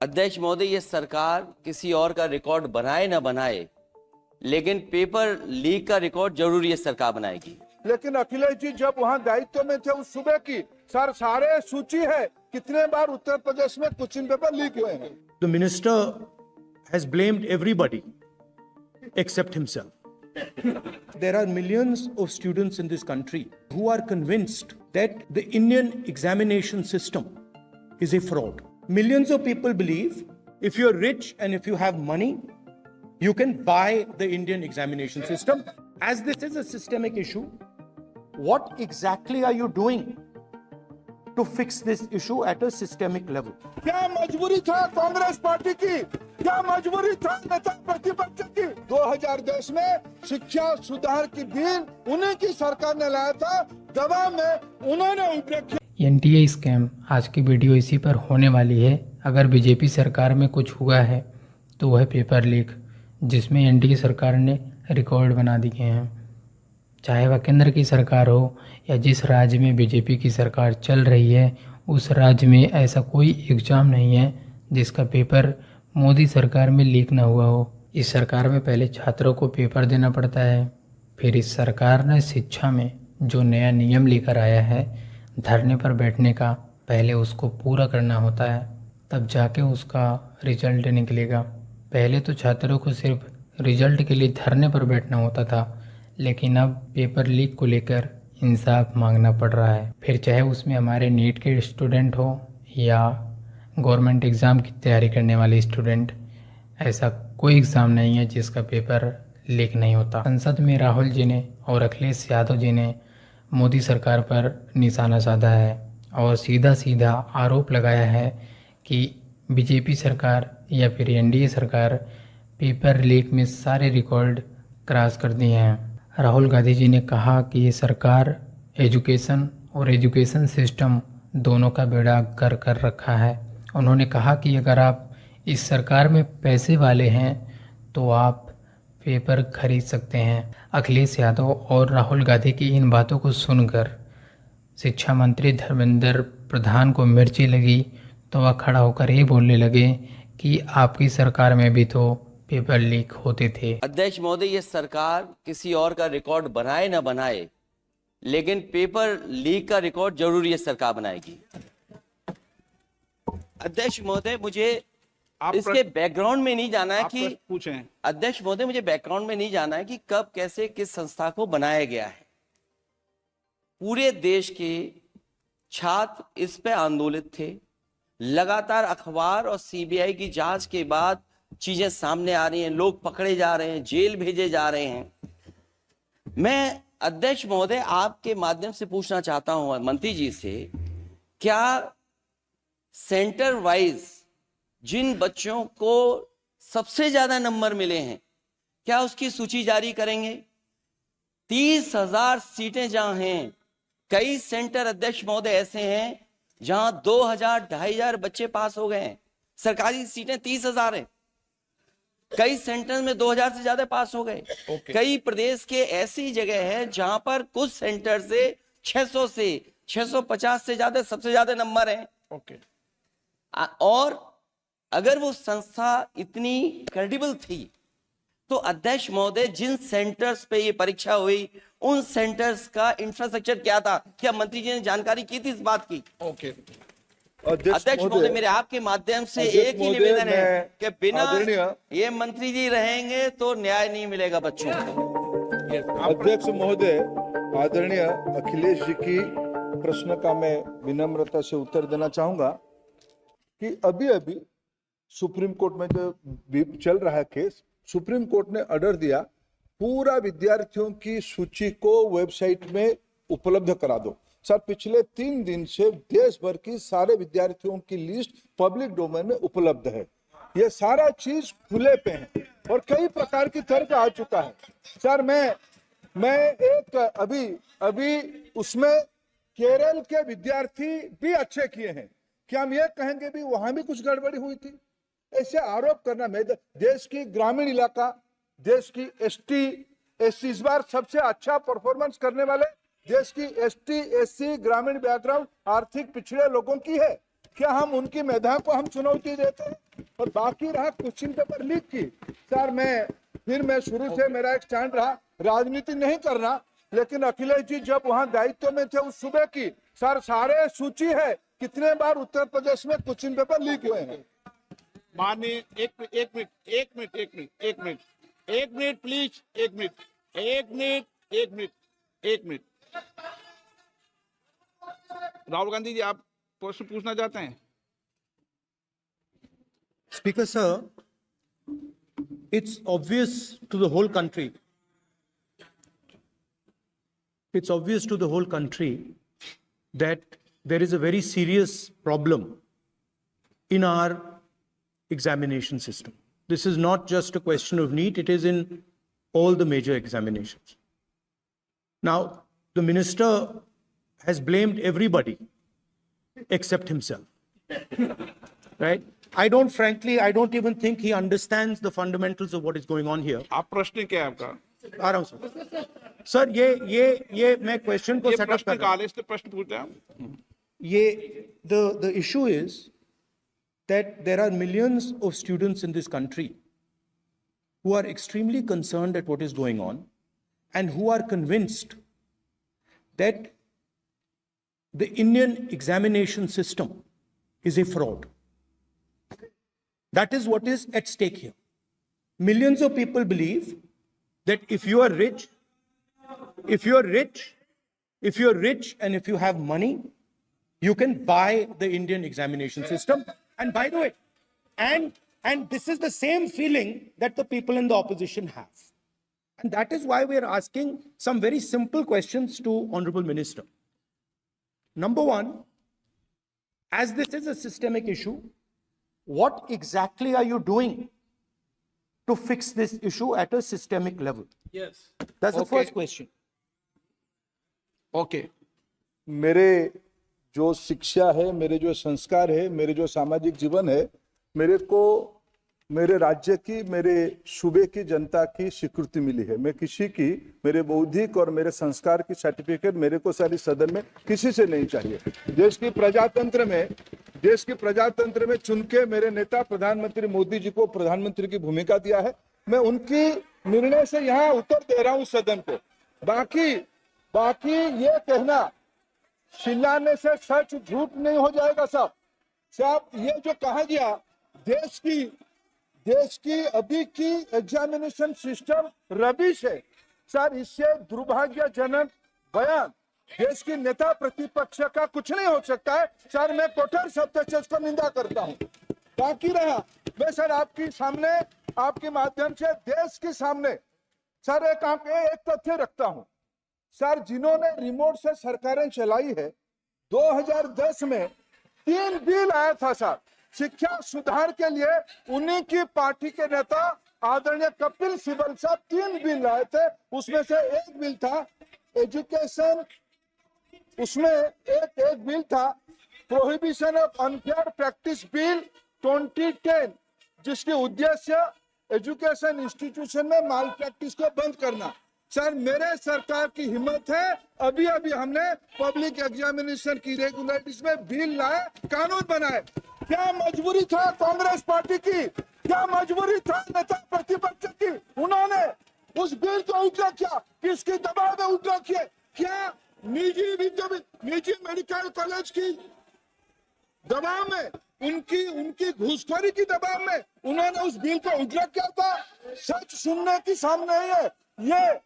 अध्यक्ष महोदय, ये सरकार किसी और का रिकॉर्ड बनाए ना बनाए, लेकिन पेपर लीक का रिकॉर्ड जरूर ये सरकार बनाएगी। लेकिन अखिलेश जी जब वहाँ दायित्व में थे उस सूबे की सारे सूची है कितने बार उत्तर प्रदेश में क्वेश्चन पेपर लीक हुए हैं। The minister has blamed everybody except himself. There are millions of students in this country who are convinced that the Indian examination system is a fraud. Millions of people believe if you're rich and if you have money, you can buy the Indian examination system. As this is a systemic issue, what exactly are you doing to fix this issue at a systemic level? क्या मजबूरी था Congress party की, क्या मजबूरी था नेता प्रतिपक्ष की? 2000 देश में शिक्षा सुधार की बिल उन्हीं की सरकार ने लाया था, दबाव में उन्होंने उपेक्षा। एनटीए स्कैम आज की वीडियो इसी पर होने वाली है। अगर बीजेपी सरकार में कुछ हुआ है तो वह पेपर लीक, जिसमें एनडीए सरकार ने रिकॉर्ड बना दिए हैं। चाहे वह केंद्र की सरकार हो या जिस राज्य में बीजेपी की सरकार चल रही है, उस राज्य में ऐसा कोई एग्ज़ाम नहीं है जिसका पेपर मोदी सरकार में लीक ना हुआ हो। इस सरकार में पहले छात्रों को पेपर देना पड़ता है, फिर इस सरकार ने शिक्षा में जो नया नियम लेकर आया है धरने पर बैठने का, पहले उसको पूरा करना होता है, तब जाके उसका रिजल्ट निकलेगा। पहले तो छात्रों को सिर्फ रिजल्ट के लिए धरने पर बैठना होता था, लेकिन अब पेपर लीक को लेकर इंसाफ मांगना पड़ रहा है। फिर चाहे उसमें हमारे नीट के स्टूडेंट हो या गवर्नमेंट एग्ज़ाम की तैयारी करने वाले स्टूडेंट, ऐसा कोई एग्ज़ाम नहीं है जिसका पेपर लीक नहीं होता। संसद में राहुल जी ने और अखिलेश यादव जी ने मोदी सरकार पर निशाना साधा है और सीधा सीधा आरोप लगाया है कि बीजेपी सरकार या फिर एनडीए सरकार पेपर लीक में सारे रिकॉर्ड क्रॉस कर दिए हैं। राहुल गांधी जी ने कहा कि ये सरकार एजुकेशन और एजुकेशन सिस्टम दोनों का बेड़ा गर्क कर रखा है। उन्होंने कहा कि अगर आप इस सरकार में पैसे वाले हैं तो आप पेपर खरीद सकते हैं। अखिलेश यादव और राहुल गांधी की इन बातों को सुनकर शिक्षा मंत्री धर्मेंद्र प्रधान को मिर्ची लगी, तो वह खड़ा होकर ये बोलने लगे कि आपकी सरकार में भी तो पेपर लीक होते थे। अध्यक्ष महोदय, ये सरकार किसी और का रिकॉर्ड बनाए ना बनाए, लेकिन पेपर लीक का रिकॉर्ड जरूर ये सरकार बनाएगी। अध्यक्ष महोदय, मुझे इसके बैकग्राउंड में नहीं जाना है कि पूछें। अध्यक्ष महोदय, मुझे बैकग्राउंड में नहीं जाना है कि कब कैसे किस संस्था को बनाया गया है। पूरे देश के छात्र इस पे आंदोलित थे। लगातार अखबार और सीबीआई की जांच के बाद चीजें सामने आ रही हैं, लोग पकड़े जा रहे हैं, जेल भेजे जा रहे हैं। मैं अध्यक्ष महोदय आपके माध्यम से पूछना चाहता हूं मंत्री जी से, क्या सेंटर वाइज जिन बच्चों को सबसे ज्यादा नंबर मिले हैं, क्या उसकी सूची जारी करेंगे? 30,000 सीटें जहां हैं, कई सेंटर अध्यक्ष महोदय ऐसे हैं जहां 2,000 2,500 बच्चे पास हो गए हैं। सरकारी सीटें 30,000 हैं, कई सेंटर में 2,000 से ज्यादा पास हो गए। कई प्रदेश के ऐसी जगह है जहां पर कुछ सेंटर से 600 से 650 से ज्यादा सबसे ज्यादा नंबर हैं। और अगर वो संस्था इतनी क्रेडिबल थी तो अध्यक्ष महोदय जिन सेंटर्स पे ये परीक्षा हुई उन सेंटर्स का इंफ्रास्ट्रक्चर क्या था? क्या मंत्री जी ने जानकारी की थी इस बात की? अध्यक्ष महोदय, मेरे आपके माध्यम से एक ही निवेदन है कि बिना ये मंत्री जी रहेंगे तो न्याय नहीं मिलेगा बच्चों को। अध्यक्ष महोदय, आदरणीय अखिलेश जी की प्रश्न का मैं विनम्रता से उत्तर देना चाहूंगा कि अभी अभी सुप्रीम कोर्ट में जो चल रहा है केस, सुप्रीम कोर्ट ने ऑर्डर दिया पूरा विद्यार्थियों की सूची को वेबसाइट में उपलब्ध करा दो। सर, पिछले 3 दिन से देश भर की सारे विद्यार्थियों की लिस्ट पब्लिक डोमेन में उपलब्ध है। ये सारा चीज खुले पे है और कई प्रकार की तर्क आ चुका है। सर, मैं एक अभी उसमें केरल के विद्यार्थी भी अच्छे किए हैं, क्या हम ये कहेंगे भी वहां भी कुछ गड़बड़ी हुई थी? ऐसे आरोप करना, मैं देश की ग्रामीण इलाका, देश की एसटी एससी इस बार सबसे अच्छा परफॉर्मेंस करने वाले देश की एसटी एससी ग्रामीण बैकग्राउंड आर्थिक पिछड़े लोगों की है, क्या हम उनकी मेधा को हम चुनौती देते हैं? और बाकी रहा क्वेश्चन पेपर लीक की। सर मैं शुरू से मेरा एक स्टैंड रहा, राजनीति नहीं करना, लेकिन अखिलेश जी जब वहां दायित्व में थे उस सूबे की, सर सारे सूची है कितने बार उत्तर प्रदेश में क्वेश्चन पेपर लीक हुए हैं। माननीय एक मिनट प्लीज, एक मिनट। राहुल गांधी जी, आप प्रश्न पूछना चाहते हैं? Speaker, sir, it's obvious to the whole country. It's obvious to the whole country that there is a very serious problem in our examination system. This is not just a question of NEET, it is in all the major examinations. Now, the minister has blamed everybody except himself. Right? I don't even think he understands the fundamentals of what is going on here. आप प्रश्न क्या है आपका? आ रहा हूं sir. Sir ये मैं question को ये सेटअप प्रश्न कर रहा हूं। काल, इसलिए प्रश्न पूछते हैं आप। ये the issue is that there are millions of students in this country who are extremely concerned at what is going on and who are convinced that the Indian examination system is a fraud. That is what is at stake here. Millions of people believe that if you are rich and if you have money, you can buy the Indian examination system. And by the way, and this is the same feeling that the people in the opposition have. And that is why we are asking some very simple questions to Honorable Minister. Number one, as this is a systemic issue, what exactly are you doing to fix this issue at a systemic level? Yes. That's the Okay. first question. Okay, मेरे जो शिक्षा है, मेरे जो संस्कार है, मेरे जो सामाजिक जीवन है, मेरे को मेरे राज्य की, मेरे सूबे की जनता की स्वीकृति मिली है। मैं किसी की, मेरे बौद्धिक और मेरे संस्कार की सर्टिफिकेट मेरे को सारी सदन में किसी से नहीं चाहिए। देश की प्रजातंत्र में चुन के मेरे नेता प्रधानमंत्री मोदी जी को प्रधानमंत्री की भूमिका दिया है। मैं उनकी निर्णय से यहाँ उत्तर दे रहा हूँ सदन को। बाकी ये कहना चिल्लाने से सच झूठ नहीं हो जाएगा साहब। ये जो कहा गया देश की अभी की एग्जामिनेशन सिस्टम रबिश है सर, इससे दुर्भाग्यजनक बयान देश की नेता प्रतिपक्ष का कुछ नहीं हो सकता है सर। मैं कठोर शब्द से इसको निंदा करता हूं। बाकी रहा, मैं सर आपके सामने, आपके माध्यम से देश के सामने सर एक तथ्य रखता हूं सर। जिन्होंने रिमोट से सरकारें चलाई है, 2010 में 3 बिल आया था सर शिक्षा सुधार के लिए। उन्हीं की पार्टी के नेता आदरणीय कपिल सिब्बल साहब 3 बिल लाए थे। उसमें से एक बिल था एजुकेशन, उसमें एक बिल था prohibition of unfair practice bill 2010, जिसके उद्देश्य एजुकेशन इंस्टीट्यूशन में माल प्रैक्टिस को बंद करना। सर मेरे सरकार की हिम्मत है, अभी हमने पब्लिक एग्जामिनेशन की रेगुलरिटीज में बिल लाए, कानून बनाए। क्या मजबूरी था कांग्रेस पार्टी की, क्या मजबूरी था नेता प्रतिपक्ष की? उन्होंने उस बिल को उल्टा किया, किसके दबाव में उल्टा किया? क्या निजी मेडिकल कॉलेज की दबाव में, उनकी घूसखोरी की दबाव में उन्होंने उस बिल को उल्टा किया था? सच सुनने की सामने है ये।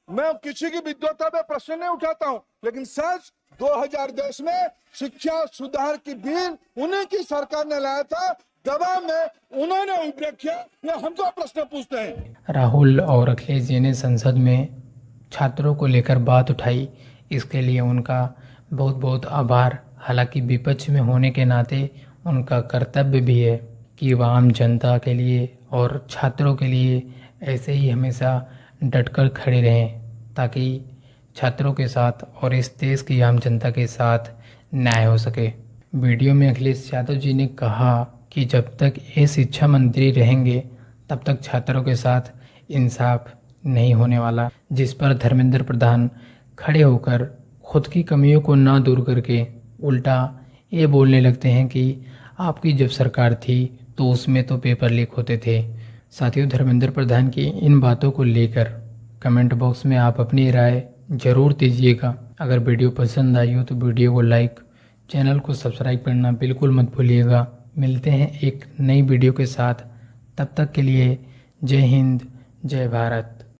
मैं किसी की विद्वता पे प्रश्न नहीं उठाता हूं, लेकिन सच 2010 में शिक्षा सुधार की बिल उन्हीं की सरकार ने लाया था, दबाव में उन्होंने उल्टा किया। ये हमको प्रश्न पूछते हैं। राहुल और अखिलेश जी ने संसद में छात्रों को लेकर बात उठाई, इसके लिए उनका बहुत बहुत आभार। हालांकि विपक्ष में होने के नाते उनका कर्तव्य भी है कि वह आम जनता के लिए और छात्रों के लिए ऐसे ही हमेशा डटकर खड़े रहें, ताकि छात्रों के साथ और इस देश की आम जनता के साथ न्याय हो सके। वीडियो में अखिलेश यादव जी ने कहा कि जब तक ये शिक्षा मंत्री रहेंगे तब तक छात्रों के साथ इंसाफ नहीं होने वाला, जिस पर धर्मेंद्र प्रधान खड़े होकर खुद की कमियों को ना दूर करके उल्टा ये बोलने लगते हैं कि आपकी जब सरकार थी तो उसमें तो पेपर लीक होते थे। साथियों, धर्मेंद्र प्रधान की इन बातों को लेकर कमेंट बॉक्स में आप अपनी राय ज़रूर दीजिएगा। अगर वीडियो पसंद आई हो तो वीडियो को लाइक, चैनल को सब्सक्राइब करना बिल्कुल मत भूलिएगा। मिलते हैं एक नई वीडियो के साथ, तब तक के लिए जय हिंद, जय भारत।